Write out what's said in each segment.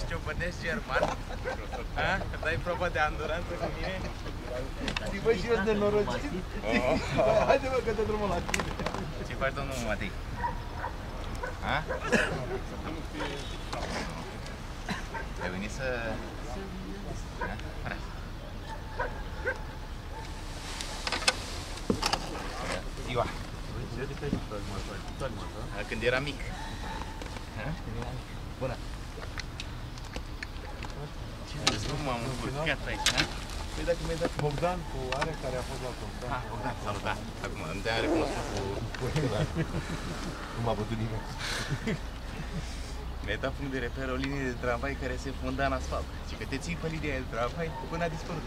șciopănești german? Dai probă de anduranță cu mine? Zic, băi, și eu de norocit. Haide, mă, că te drumul la tine. Ce faci, domnul Matei? Ai venit să... Ziua! Când era mic. Bună! Ce vezi, nu m-am încurcat aici, ha? Păi dacă mi-ai dat Bogdan cu are care a fost la Bogdan. Bogdan, salut, da. Acum, nu te-am recunoscut cu... Nu m-a bătut nimeni. Mi-ai dat punct de reper o linie de tramvai care se funda în asfalt. Și că te ții pe linia de tramvai până a dispărut.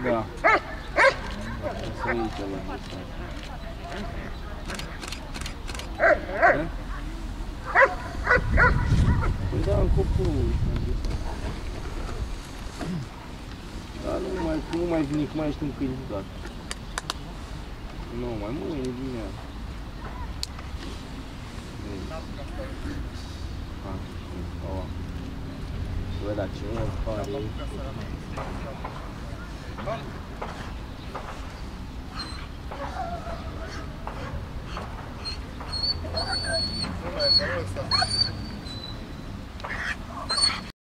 Da. Să uite la asta. Păi da, în copul. Dar nu mai vine, mai știm câini doar. Nu, mai mâine vine. Bă, dar ce mă pare. Nu mai e pe ăsta.